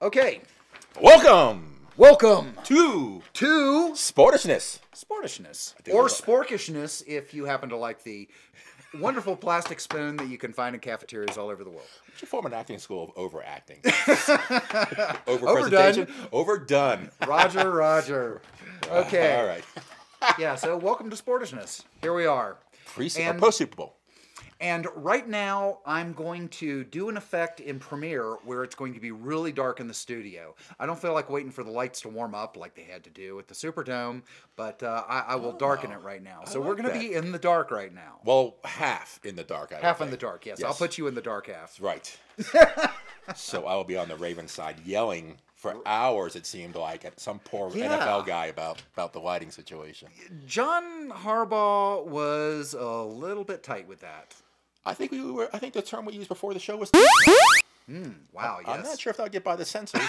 Okay. Welcome to Sportishness. Or sporkishness if you happen to like the wonderful plastic spoon that you can find in cafeterias all over the world. We should form an acting school of overacting. Overdone. Overdone. Roger. Okay. All right. Yeah, so welcome to Sportishness. Here we are. Post-Super Bowl. And right now, I'm going to do an effect in Premiere where it's going to be really dark in the studio. I don't feel like waiting for the lights to warm up like they had to do at the Superdome, but I will darken it right now. So we're going to be in the dark right now. Well, half in the dark, Half in the dark, yes. I'll put you in the dark half. Right. So I will be on the Ravens side yelling for hours, it seemed like, at some poor NFL guy about the lighting situation. John Harbaugh was a little bit tight with that. I think the term we used before the show was. Wow, yes. I'm not sure if that'll get by the censors.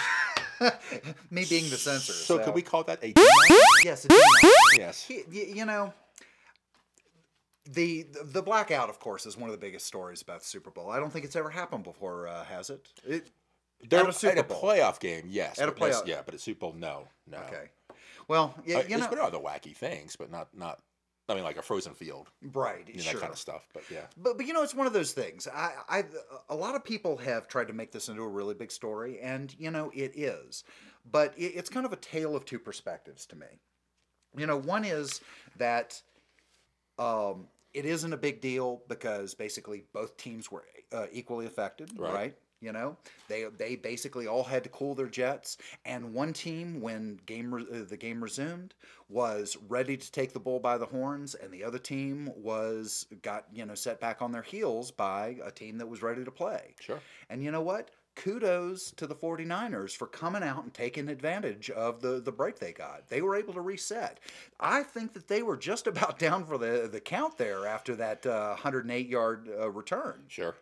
Me being the censor. So could we call that a? Yes, a demon. Yes. You know, the blackout, of course, is one of the biggest stories about the Super Bowl. I don't think it's ever happened before, has it? At a Super Bowl. Playoff game, yes. At a playoff, yeah, but at Super Bowl, no. Okay. Well, there's been other wacky things, but not. I mean, like a frozen field, right? That kind of stuff. But yeah, but it's one of those things. A lot of people have tried to make this into a really big story, and it is, but it's kind of a tale of two perspectives to me. One is that it isn't a big deal because basically both teams were equally affected, right? They basically all had to cool their jets, and one team, when the game resumed, was ready to take the bull by the horns, and the other team got set back on their heels by a team that was ready to play. Sure. And you know what? Kudos to the 49ers for coming out and taking advantage of the break they got. They were able to reset. I think that they were just about down for the count there after that 108-yard return. Sure.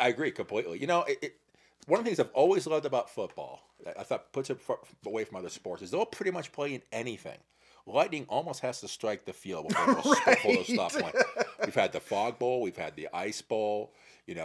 I agree completely. One of the things I've always loved about football, I thought puts it away from other sports, is they'll pretty much play in anything. Lightning almost has to strike the field before they'll stop playing. We've had the Fog Bowl, we've had the Ice Bowl.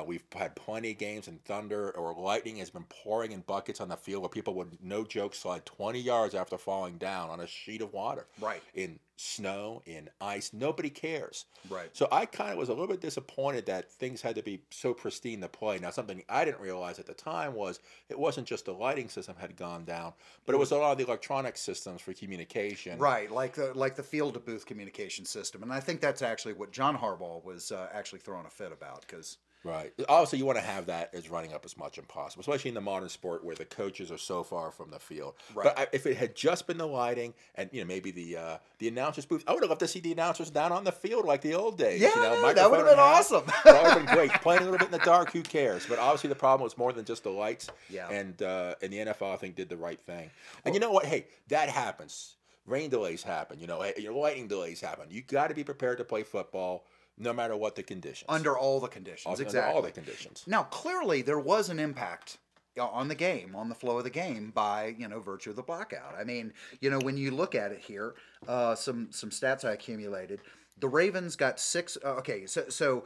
We've had plenty of games in thunder or lightning has been pouring in buckets on the field where people would, no joke, slide 20 yards after falling down on a sheet of water. Right. In snow, in ice, nobody cares. Right. So I kind of was a little bit disappointed that things had to be so pristine to play. Now, something I didn't realize at the time was it wasn't just the lighting system had gone down, but it was a lot of the electronic systems for communication. Right, like the field-to-booth communication system. And I think that's actually what John Harbaugh was actually throwing a fit about, because... Right. Obviously, you want to have that as running up as much as possible, especially in the modern sport where the coaches are so far from the field. Right. But if it had just been the lighting and maybe the announcers booth, I would have loved to see the announcers down on the field like the old days. Yeah, that would have been awesome. That would have been great. Playing a little bit in the dark, who cares? But obviously, the problem was more than just the lights. Yeah. And the NFL, I think, did the right thing. And you know what? Hey, that happens. Rain delays happen. Lightning delays happen. You got to be prepared to play football. No matter what the conditions. Under all the conditions, exactly. Under all the conditions. Now, clearly, there was an impact on the game, on the flow of the game, by virtue of the blackout. I mean, when you look at it here, some stats I accumulated. The Ravens got 6. Okay, so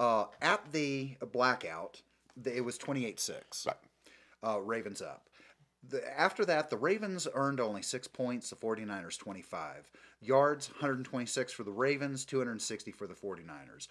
at the blackout, it was 28-6. Right. Ravens up. After that, the Ravens earned only 6 points, the 49ers 25. Yards, 126 for the Ravens, 260 for the 49ers.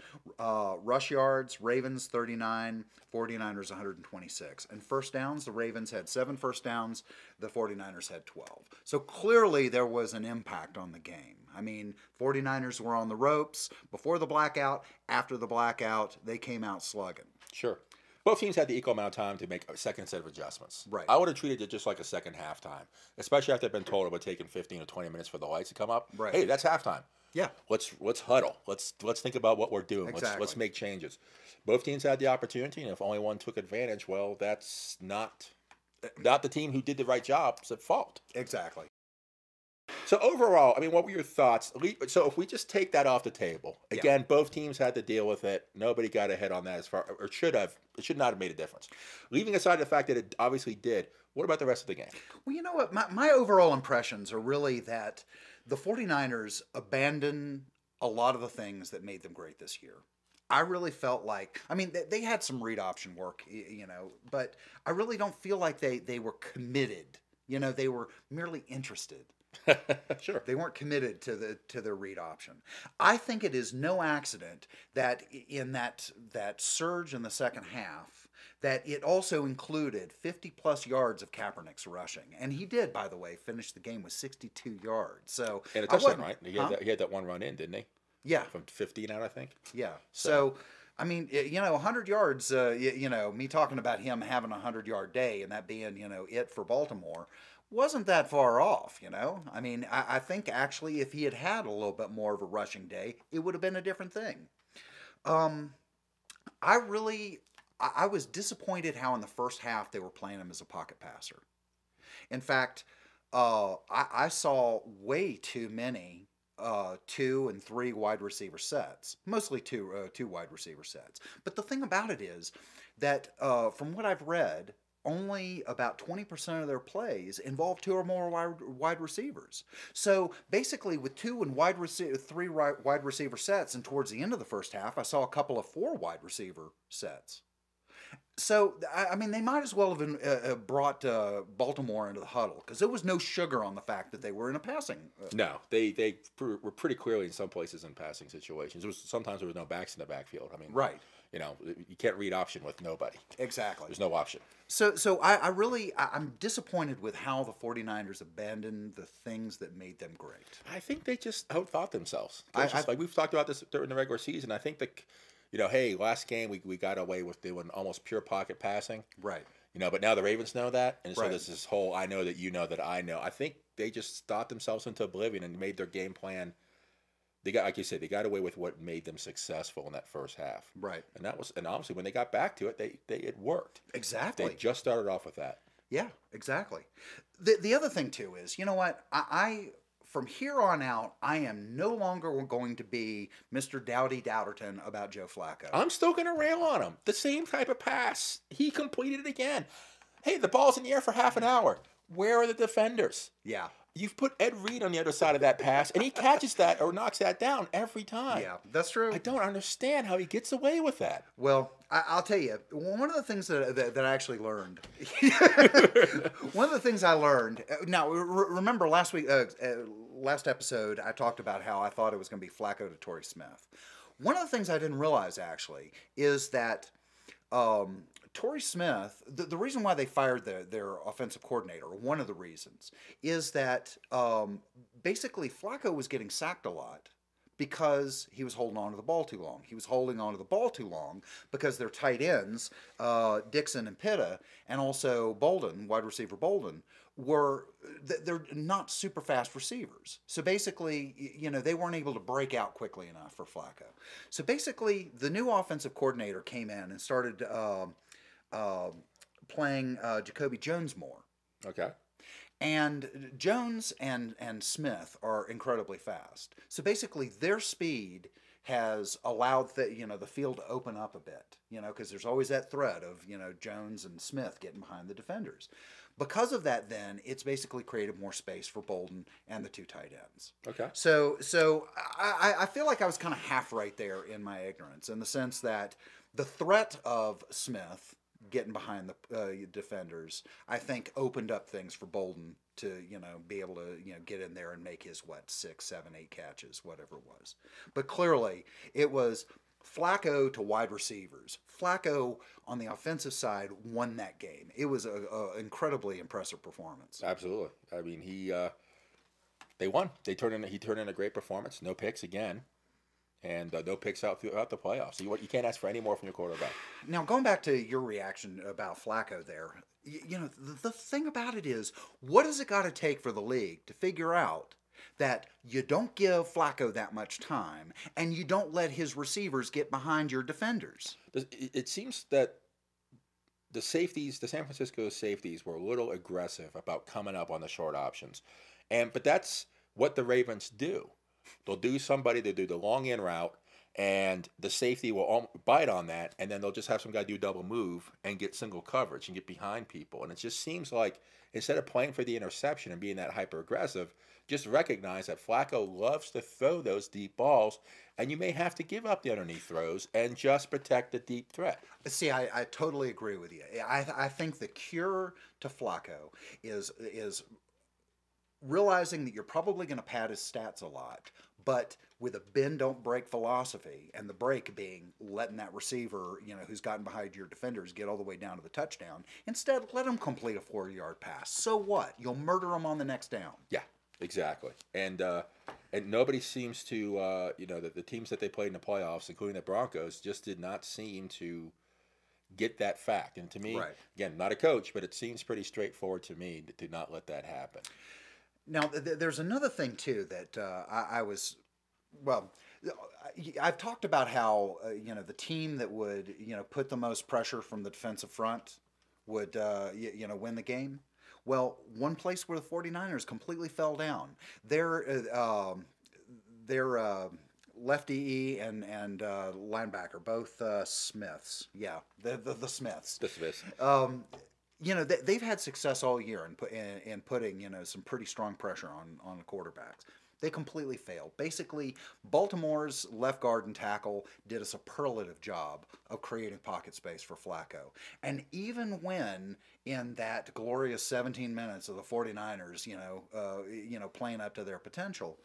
Rush yards, Ravens 39, 49ers 126. And first downs, the Ravens had 7 first downs, the 49ers had 12. So clearly there was an impact on the game. I mean, 49ers were on the ropes before the blackout. After the blackout, they came out slugging. Sure. Both teams had the equal amount of time to make a second set of adjustments. Right. I would have treated it just like a second halftime, especially after I've been told it would take 15 or 20 minutes for the lights to come up. Right. Hey, that's halftime. Yeah. Let's huddle. Let's think about what we're doing. Exactly. Let's make changes. Both teams had the opportunity, and if only one took advantage, well, that's not the team who did the right job's at fault. Exactly. So overall, I mean, what were your thoughts? So if we just take that off the table, again, both teams had to deal with it. Nobody got ahead on that or should have. It should not have made a difference. Leaving aside the fact that it obviously did, what about the rest of the game? Well, you know what? My overall impressions are really that the 49ers abandoned a lot of the things that made them great this year. I really felt like, I mean, they had some read option work, you know, but I really don't feel like they were committed. You know, they were merely interested. Sure. They weren't committed to their read option. I think it is no accident that in that surge in the second half, that it also included 50 plus yards of Kaepernick's rushing, and he did, by the way, finish the game with 62 yards. So And a I touchdown, wasn't, right? huh? He had that one run in, didn't he? Yeah, From 15 out, I think. yeah. So, So, I mean, you know, 100 yards. You know, me talking about him having a 100-yard day and that being, you know, it for Baltimore wasn't that far off. You know, I mean, I think actually if he had had a little bit more of a rushing day, it would have been a different thing. Um, I really, I was disappointed how in the first half they were playing him as a pocket passer. In fact, I saw way too many 2 and 3 wide receiver sets, mostly two wide receiver sets. But the thing about it is that from what I've read, only about 20% of their plays involve 2 or more wide receivers. So basically, with 3 wide receiver sets, and towards the end of the first half, I saw a couple of 4 wide receiver sets. So I mean, they might as well have brought Baltimore into the huddle because there was no sugar on the fact that they were in a passing. no, they were pretty clearly in some places in passing situations. Sometimes there was no backs in the backfield. I mean, Right. you know, you can't read option with nobody. Exactly. There's no option. So I'm disappointed with how the 49ers abandoned the things that made them great. I think they just outthought themselves. I- Like we've talked about this during the regular season. I think that, you know, hey, last game we got away with doing almost pure pocket passing. Right. You know, but now the Ravens know that, and so Right. there's this whole I know that you know that I know. I think they just thought themselves into oblivion and made their game plan. They got, like you said, they got away with what made them successful in that first half. Right. And obviously when they got back to it, it worked. Exactly. They just started off with that. Yeah, exactly. The other thing too is, you know what? I from here on out, I am no longer going to be Mr. Dowdy Dowderton about Joe Flacco. I'm still going to rail on him. The same type of pass. He completed it again. Hey, the ball's in the air for half an hour. Where are the defenders? Yeah. You've put Ed Reed on the other side of that pass, and he catches that or knocks that down every time. Yeah, that's true. I don't understand how he gets away with that. Well, I'll tell you, one of the things that I actually learned, one of the things I learned, now remember last week, last episode, I talked about how I thought it was going to be Flacco to Torrey Smith. One of the things I didn't realize actually is that Torrey Smith, the reason why they fired their offensive coordinator, or one of the reasons, is that basically Flacco was getting sacked a lot because he was holding on to the ball too long. He was holding on to the ball too long because their tight ends, Dixon and Pitta, and also Bolden, wide receiver Bolden, they're not super fast receivers. So basically, you know, they weren't able to break out quickly enough for Flacco. So basically, the new offensive coordinator came in and started playing Jacoby Jones more. Okay. And Jones and Smith are incredibly fast. So basically, their speed has allowed the field to open up a bit. You know, because there's always that threat of Jones and Smith getting behind the defenders. Because of that, then it's basically created more space for Bolden and the 2 tight ends. Okay. So I feel like I was kind of half right there in my ignorance, in the sense that the threat of Smith getting behind the defenders, I think, opened up things for Bolden to be able to get in there and make his 6, 7, 8 catches, whatever it was. But clearly it was Flacco to wide receivers. Flacco on the offensive side won that game. It was a incredibly impressive performance. Absolutely. I mean, they won. He turned in a great performance. No picks again. And no picks out throughout the playoffs. So you can't ask for any more from your quarterback. Now, going back to your reaction about Flacco there, the thing about it is, what does it got to take for the league to figure out that you don't give Flacco that much time and you don't let his receivers get behind your defenders? It seems that the San Francisco safeties were a little aggressive about coming up on the short options. But that's what the Ravens do. They'll do the long in route, and the safety will bite on that, and then they'll just have some guy do double move and get single coverage and get behind people. And it just seems like instead of playing for the interception and being that hyper aggressive, just recognize that Flacco loves to throw those deep balls, and you may have to give up the underneath throws and just protect the deep threat. See, I totally agree with you. I think the cure to Flacco is realizing that you're probably going to pad his stats a lot, but with a bend don't break philosophy, and the break being letting that receiver, who's gotten behind your defenders get all the way down to the touchdown. Instead, let him complete a 40-yard pass. So what? You'll murder him on the next down. Yeah, exactly. And nobody seems to, the teams that they played in the playoffs, including the Broncos, just did not seem to get that fact. And to me, again, not a coach, but it seems pretty straightforward to me to not let that happen. Now, there's another thing, too, that I've talked about how, the team that would, put the most pressure from the defensive front would, win the game. Well, one place where the 49ers completely fell down, their lefty E and linebacker, both Smiths. Yeah, the Smiths. The Smiths. They've had success all year in putting, some pretty strong pressure on the quarterbacks. They completely failed. Basically, Baltimore's left guard and tackle did a superlative job of creating pocket space for Flacco. And even when in that glorious 17 minutes of the 49ers, playing up to their potential,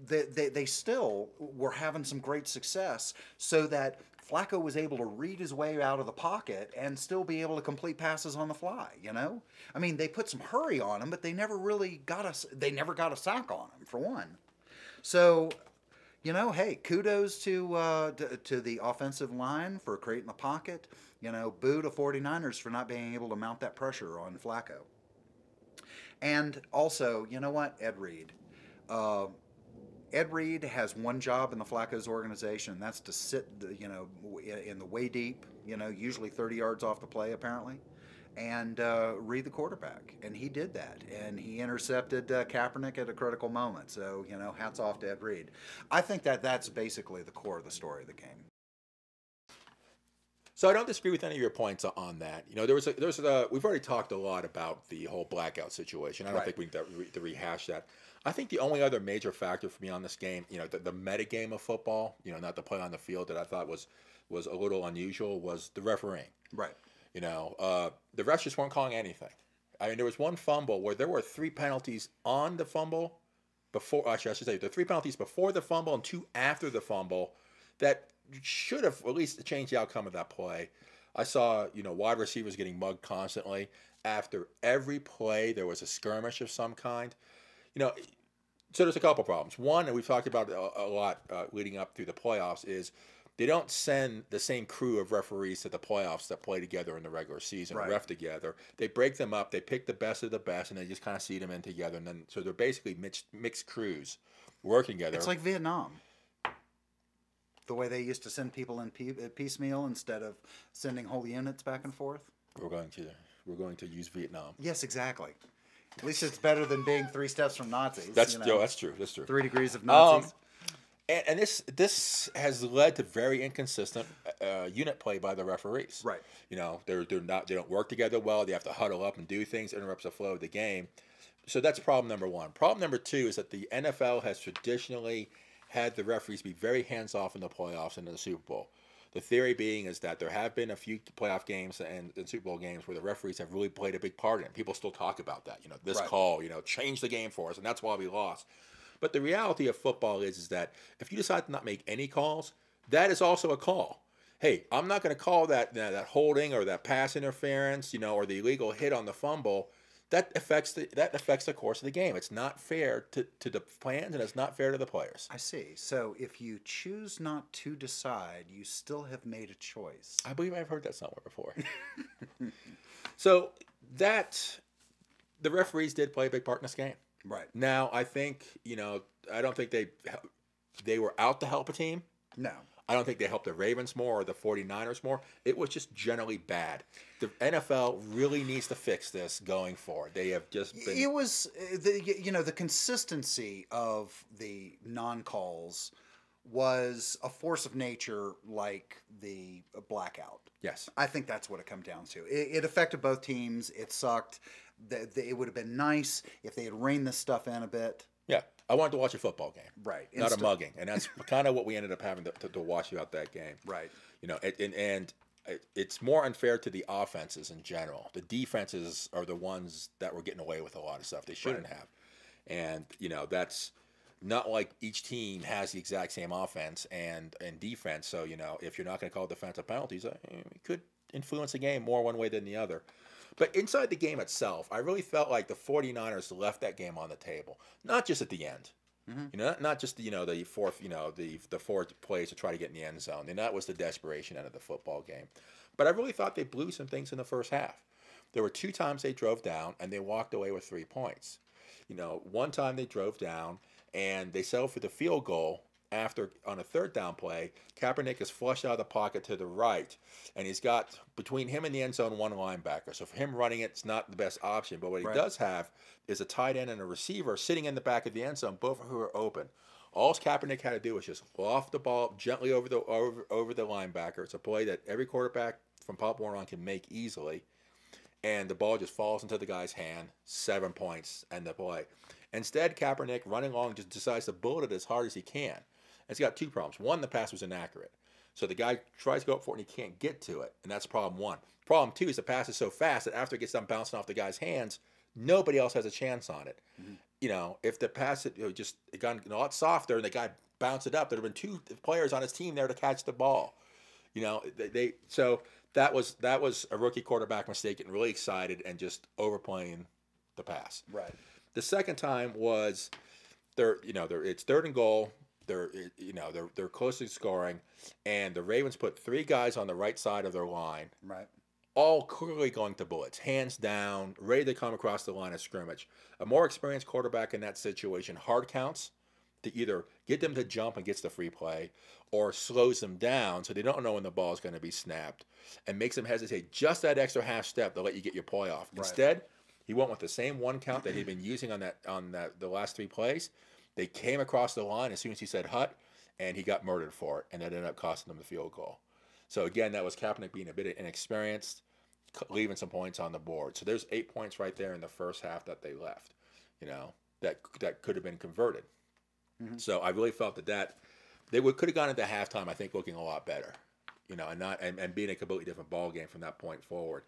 they still were having some great success, so that Flacco was able to read his way out of the pocket and still be able to complete passes on the fly. I mean, they put some hurry on him, but they never really got a sack on him, for one. So, hey, kudos to the offensive line for creating the pocket. Boo to 49ers for not being able to mount that pressure on Flacco. And also, you know what, Ed Reed. Ed Reed has one job in the Flacco's organization, and that's to sit, in the way deep, usually 30 yards off the play, apparently, and read the quarterback. And he did that, and he intercepted Kaepernick at a critical moment. So, hats off to Ed Reed. I think that's basically the core of the story of the game. So I don't disagree with any of your points on that. We've already talked a lot about the whole blackout situation. I don't think we need to rehash that. I think the only other major factor for me on this game, the meta game of football, not the play on the field, that I thought was a little unusual, was the refereeing. Right. The refs just weren't calling anything. I mean, there was one fumble where there were 3 penalties on the fumble before. Actually, I should say the 3 penalties before the fumble and 2 after the fumble that should have at least changed the outcome of that play. I saw, wide receivers getting mugged constantly. After every play, there was a skirmish of some kind. So there's a couple problems. One, and we've talked about a lot leading up through the playoffs, is they don't send the same crew of referees to the playoffs that play together in the regular season, ref together. They break them up. They pick the best of the best, and they just kind of seed them in together. And then, so they're basically mixed crews working together. It's like Vietnam. The way they used to send people in piecemeal instead of sending whole units back and forth. We're going to use Vietnam. Yes, exactly. At least it's better than being 3 steps from Nazis. That's true. 3 degrees of Nazis. And this has led to very inconsistent unit play by the referees. Right. They don't work together well. They have to huddle up and do things, interrupts the flow of the game. So that's problem number one. Problem number two is that the NFL has traditionally had the referees be very hands-off in the playoffs and in the Super Bowl. The theory being is that there have been a few playoff games and Super Bowl games where the referees have really played a big part in it. People still talk about that. This call, changed the game for us, and that's why we lost. But the reality of football is that if you decide to not make any calls, that is also a call. Hey, I'm not going to call that holding or that pass interference, or the illegal hit on the fumble. That affects the course of the game. It's not fair to the fans, and it's not fair to the players. I see. So if you choose not to decide, you still have made a choice. I believe I've heard that somewhere before. So the referees did play a big part in this game. Right. Now, I think, I don't think they were out to help a team. No. I don't think they helped the Ravens more or the 49ers more. It was just generally bad. The NFL really needs to fix this going forward. They have just been... It was, the consistency of the non-calls was a force of nature like the blackout. Yes. I think that's what it comes down to. It affected both teams. It sucked. It would have been nice if they had reined this stuff in a bit. Yeah. I wanted to watch a football game. Right. Not a mugging. And that's kind of what we ended up having to watch about that game. Right. You know, it's more unfair to the offenses in general. The defenses are the ones that were getting away with a lot of stuff they shouldn't have. And, you know, that's not like each team has the exact same offense and defense. So, you know, if you're not going to call defensive penalties, it could influence the game more one way than the other. But inside the game itself, I really felt like the 49ers left that game on the table. Not just at the end. Mm-hmm. You know, not just, you know, the fourth, you know, the fourth plays to try to get in the end zone. And that was the desperation end of the football game. But I really thought they blew some things in the first half. There were 2 times they drove down and they walked away with 3 points. You know, one time they drove down and they settled for the field goal after, on a 3rd down play, Kaepernick is flushed out of the pocket to the right, and he's got, between him and the end zone, 1 linebacker. So for him running it, it's not the best option. But what he does have is a tight end and a receiver sitting in the back of the end zone, both of who are open. All Kaepernick had to do was just loft the ball gently over the linebacker. It's a play that every quarterback from Pop Warner on can make easily. And the ball just falls into the guy's hand, 7 points, end the play. Instead, Kaepernick, running along, just decides to bullet it as hard as he can. It's got 2 problems. One, the pass was inaccurate. So the guy tries to go up for it and he can't get to it. And that's problem 1. Problem 2 is the pass is so fast that after it gets done bouncing off the guy's hands, nobody else has a chance on it. Mm-hmm. You know, if the pass had gone a lot softer and the guy bounced it up, there would have been 2 players on his team there to catch the ball. You know, so that was a rookie quarterback mistake, getting really excited and just overplaying the pass. Right. The second time was it's 3rd and goal. They're close to scoring, and the Ravens put 3 guys on the right side of their line. Right. All clearly going to bullets, hands down, ready to come across the line of scrimmage. A more experienced quarterback in that situation hard counts to either get them to jump and gets the free play, or slows them down so they don't know when the ball is going to be snapped, and makes them hesitate just that extra half step to let you get your play off. Right. Instead, he went with the same 1 count that he'd been using on the last 3 plays. They came across the line as soon as he said hut, and he got murdered for it, and that ended up costing them the field goal. So again, that was Kaepernick being a bit inexperienced, leaving some points on the board. So there's 8 points right there in the first half that they left, you know, that could have been converted. Mm-hmm. So I really felt that they could have gone into halftime, I think, looking a lot better, you know, and being a completely different ball game from that point forward.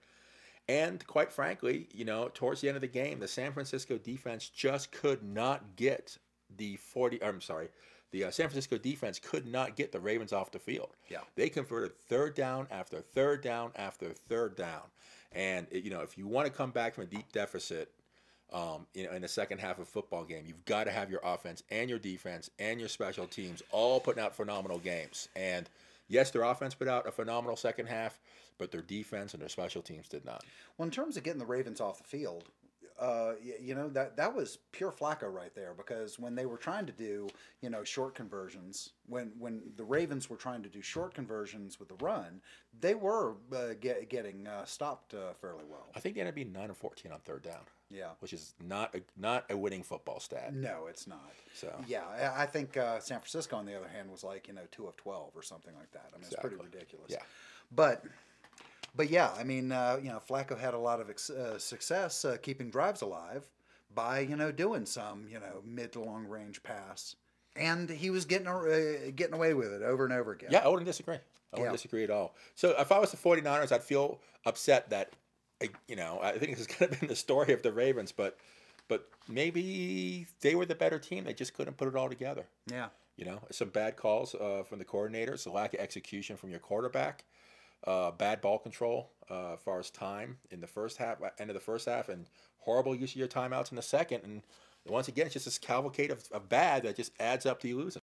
And quite frankly, you know, towards the end of the game, the San Francisco defense just could not get the San Francisco defense could not get the Ravens off the field. Yeah. They converted 3rd down after 3rd down after 3rd down. And, you know, if you want to come back from a deep deficit, you know, in the second half of a football game, you've got to have your offense and your defense and your special teams all putting out phenomenal games. And yes, their offense put out a phenomenal second half, but their defense and their special teams did not. Well, in terms of getting the Ravens off the field, you know, that was pure Flacco right there, because when they were trying to do, you know, short conversions, when the Ravens were trying to do short conversions with the run, they were getting stopped fairly well. I think they ended up being 9 of 14 on 3rd down. Yeah, which is not a winning football stat. No, it's not. So yeah, I think San Francisco, on the other hand, was like, you know, 2 of 12 or something like that. I mean, exactly. It's pretty ridiculous. Yeah, but yeah, I mean, you know, Flacco had a lot of success keeping drives alive by, you know, doing some, you know, mid to long range pass, and he was getting away with it over and over again. Yeah, I wouldn't disagree. I wouldn't disagree at all. So if I was the 49ers, I'd feel upset that, you know, I think this is going to be the story of the Ravens, but maybe they were the better team. They just couldn't put it all together. Yeah. You know, some bad calls from the coordinators, a lack of execution from your quarterback, bad ball control as far as time in the first half, end of the first half, and horrible use of your timeouts in the second. And once again, it's just this cavalcade of bad that just adds up to you losing.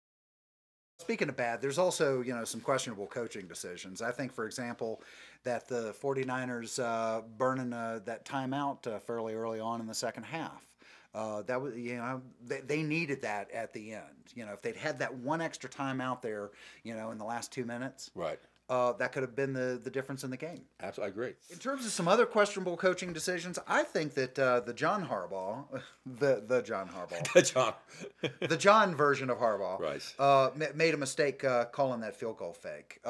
Speaking of bad, there's also, you know, some questionable coaching decisions. I think, for example, that the 49ers burning that timeout fairly early on in the second half. That was, you know, they needed that at the end. You know, if they'd had that one extra time out there, you know, in the last 2 minutes, right, that could have been the difference in the game. Absolutely, I agree. In terms of some other questionable coaching decisions, I think that the John Harbaugh, the John Harbaugh, John, the John version of Harbaugh, right, made a mistake calling that field goal fake.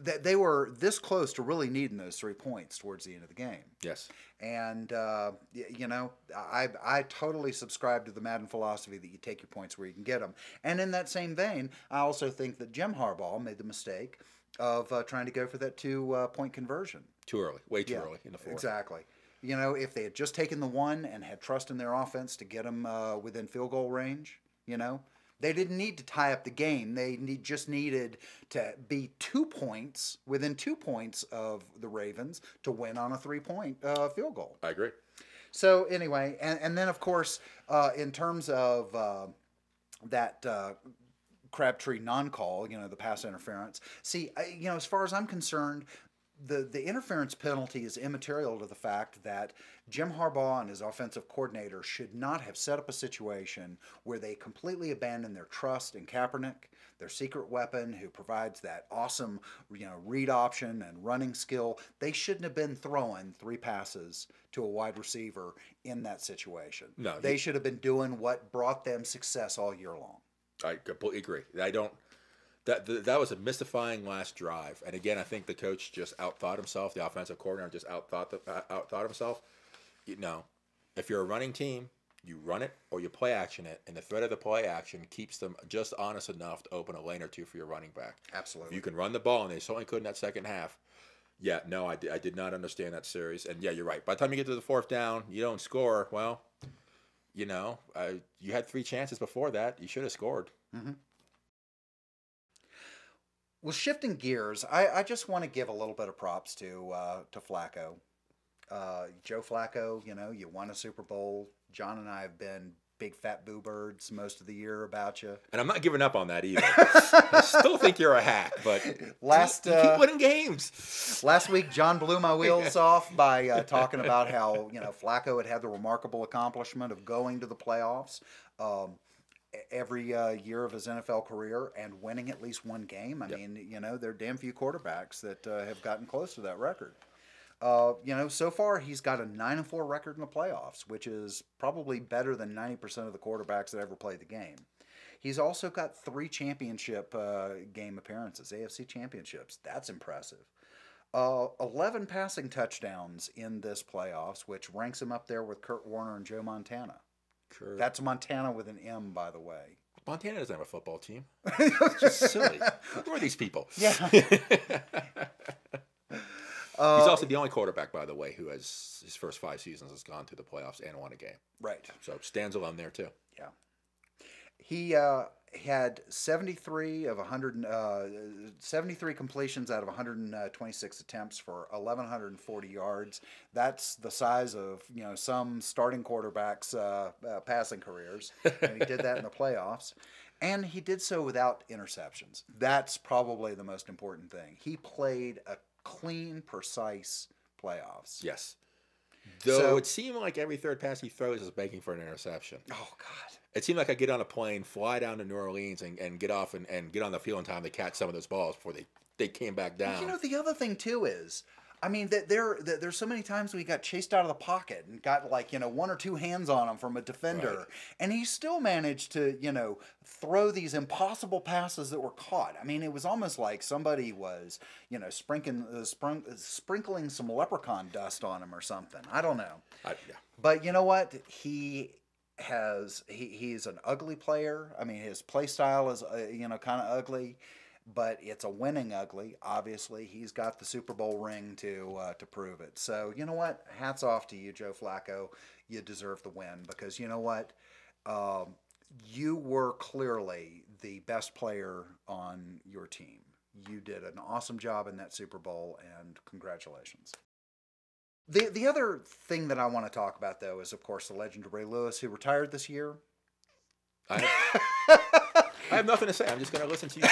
They were this close to really needing those 3 points towards the end of the game. yes, And, I totally subscribe to the Madden philosophy that you take your points where you can get them. And in that same vein, I also think that Jim Harbaugh made the mistake of trying to go for that 2-point conversion. too early, way too early in the fourth. Exactly. If they had just taken the one and had trust in their offense to get them within field goal range, they didn't need to tie up the game. They just needed to be 2 points, within 2 points of the Ravens to win on a 3-point field goal. I agree. So anyway, and then of course, in terms of that Crabtree non-call, the pass interference. See, as far as I'm concerned, the interference penalty is immaterial to the fact that Jim Harbaugh and his offensive coordinator should not have set up a situation where they completely abandon their trust in Kaepernick, their secret weapon who provides that awesome, read option and running skill. They shouldn't have been throwing 3 passes to a wide receiver in that situation. No, they should have been doing what brought them success all year long. I completely agree. That was a mystifying last drive, and again, I think the coach just outthought himself. The offensive coordinator just outthought himself. If you're a running team, you run it or you play action it, and the threat of the play action keeps them just honest enough to open a lane or two for your running back. Absolutely. If you can run the ball, and they certainly could in that second half. Yeah, no, I did not understand that series, and yeah, you're right. By the time you get to the 4th down, you don't score. Well, you had 3 chances before that. You should have scored. Mm-hmm. Well, shifting gears, I just want to give a little bit of props to Flacco. Joe Flacco, you won a Super Bowl. John and I have been big fat boo birds most of the year about you. And I'm not giving up on that either. I still think you're a hack, but you keep winning games. Last week, John blew my wheels off by talking about how, Flacco had the remarkable accomplishment of going to the playoffs every year of his NFL career and winning at least one game. I mean, there are damn few quarterbacks that have gotten close to that record. So far he's got a 9-4 record in the playoffs, which is probably better than 90% of the quarterbacks that ever played the game. He's also got 3 championship game appearances, AFC championships. That's impressive. 11 passing touchdowns in this playoffs, which ranks him up there with Kurt Warner and Joe Montana. Sure. That's Montana with an M, by the way. Montana doesn't have a football team. It's just silly. Who are these people? Yeah. He's also the only quarterback, by the way, who has his first 5 seasons has gone to the playoffs and won a game. Right. So stands alone there too. Yeah. He had 73 of 73 completions out of 126 attempts for 1,140 yards. That's the size of some starting quarterbacks' passing careers, and he did that in the playoffs. And he did so without interceptions. That's probably the most important thing. He played a clean, precise playoffs. Yes. Though it seemed like every third pass he throws is making for an interception. Oh, God. It seemed like I get on a plane, fly down to New Orleans, and get off and get on the field in time to catch some of those balls before they came back down. The other thing, too, is, there's so many times we got chased out of the pocket and got 1 or 2 hands on him from a defender, right. And he still managed to throw these impossible passes that were caught. It was almost like somebody was sprinkling some leprechaun dust on him or something. I don't know. Yeah. But you know what? He's an ugly player. His play style is kind of ugly. But it's a winning ugly. Obviously, he's got the Super Bowl ring to prove it. So, you know what? Hats off to you, Joe Flacco. You deserve the win because, you know what? You were clearly the best player on your team. You did an awesome job in that Super Bowl, and congratulations. The other thing that I want to talk about, though, is, of course, the legend of Ray Lewis, who retired this year. I have nothing to say. I'm just going to listen to you.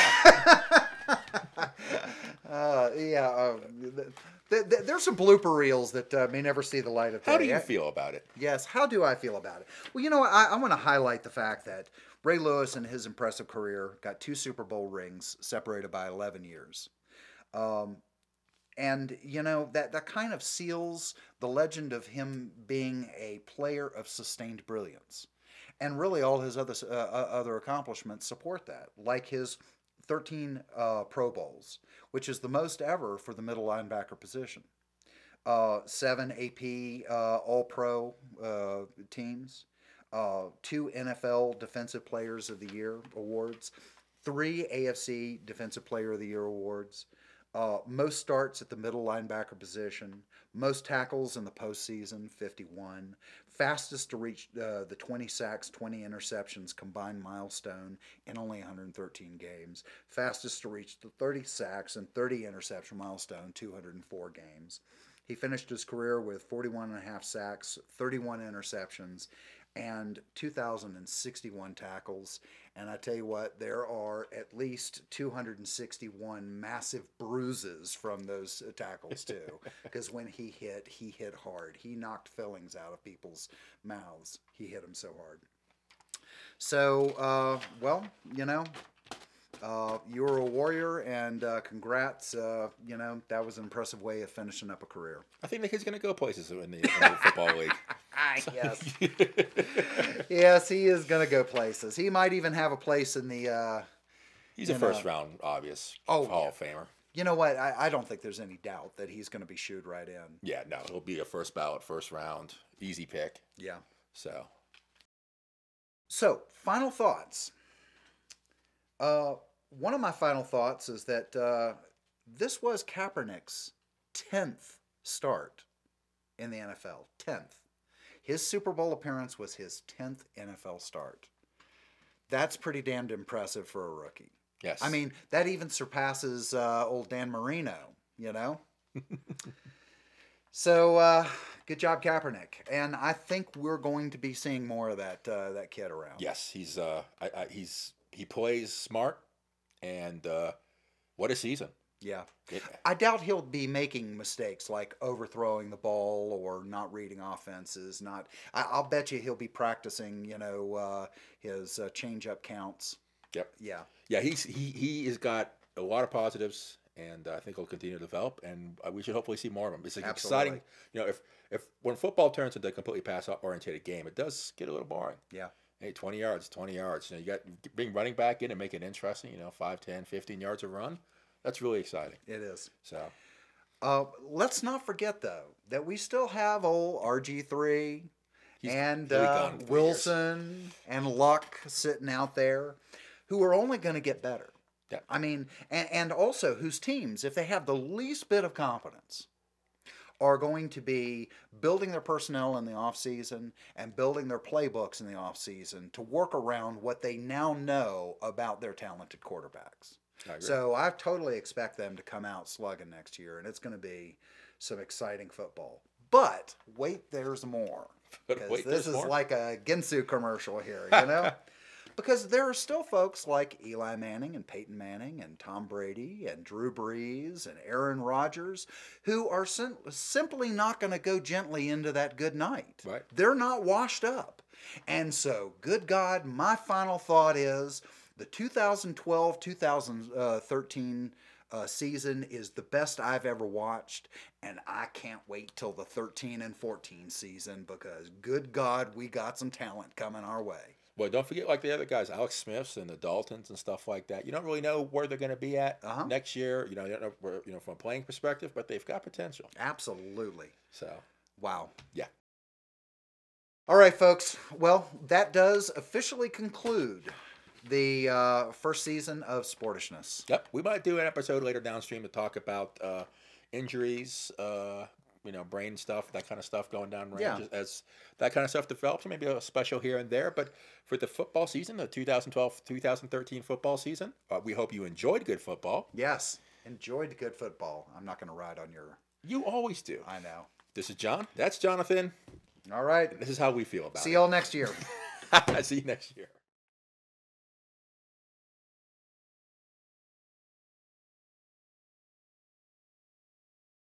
There's some blooper reels that may never see the light of day. How do you feel about it? Yes, how do I feel about it? Well, I want to highlight the fact that Ray Lewis, in his impressive career, got 2 Super Bowl rings, separated by 11 years. And, that kind of seals the legend of him being a player of sustained brilliance. And really, all his other accomplishments support that, like his 13 Pro Bowls, which is the most ever for the middle linebacker position. 7 AP All-Pro teams, 2 NFL Defensive Players of the Year awards, 3 AFC Defensive Player of the Year awards, most starts at the middle linebacker position, most tackles in the postseason, 51, fastest to reach the 20 sacks, 20 interceptions combined milestone in only 113 games, fastest to reach the 30 sacks and 30 interception milestone, 204 games. He finished his career with 41.5 sacks, 31 interceptions, and 2,061 tackles. And I tell you what, there are at least 261 massive bruises from those tackles too. Because when he hit hard. He knocked fillings out of people's mouths. He hit them so hard. So, well, you were a warrior, and congrats. That was an impressive way of finishing up a career. I think the kid's going to go places in the football league. Yes. Yes, he is going to go places. He might even have a place in the... He's a first-round, obvious Hall of Famer. You know what? I don't think there's any doubt that he's going to be shooed right in. Yeah, no, he'll be a first ballot, first round, easy pick. Yeah. So, final thoughts. One of my final thoughts is that this was Kaepernick's 10th start in the NFL. 10th. His Super Bowl appearance was his 10th NFL start. That's pretty damned impressive for a rookie. Yes. I mean, that even surpasses old Dan Marino, So, good job, Kaepernick. And I think we're going to be seeing more of that kid around. Yes, he plays smart, and what a season. Yeah. I doubt he'll be making mistakes like overthrowing the ball or not reading offenses. I'll bet you he'll be practicing, his change-up counts. Yep. Yeah. Yeah, he has got a lot of positives, and I think he'll continue to develop, and we should hopefully see more of him. It's exciting. If when football turns into a completely pass-oriented game, it does get a little boring. Yeah. Hey, 20 yards. You got bring running back in and make it interesting, 5, 10, 15 yards of run. That's really exciting. It is. So, let's not forget, though, that we still have old RG3 and Wilson and Luck sitting out there who are only going to get better. Yeah. I mean, and also whose teams, if they have the least bit of competence, are going to be building their personnel in the offseason and building their playbooks in the offseason to work around what they now know about their talented quarterbacks. So I totally expect them to come out slugging next year, and it's going to be some exciting football. But wait, there's more. Because this is like a Ginsu commercial here, Because there are still folks like Eli Manning and Peyton Manning and Tom Brady and Drew Brees and Aaron Rodgers who are simply not going to go gently into that good night. Right. They're not washed up. And so, good God, my final thought is the 2012-2013 season is the best I've ever watched, and I can't wait till the 13 and 14 season because, good God, we got some talent coming our way. Well, don't forget like the other guys, Alex Smiths and the Daltons and stuff like that. You don't really know where they're going to be at next year. You don't know where, from a playing perspective, but they've got potential. Absolutely. So, wow. Yeah. All right, folks. Well, that does officially conclude the first season of Sportishness. Yep. We might do an episode later downstream to talk about injuries, brain stuff, that kind of stuff going down range as that kind of stuff develops. Maybe a special here and there. But for the football season, the 2012-2013 football season, we hope you enjoyed good football. Yes, enjoyed good football. I'm not going to ride on your... You always do. I know. This is John. That's Jonathan. All right. This is how we feel about it. See y'all next year. See you next year.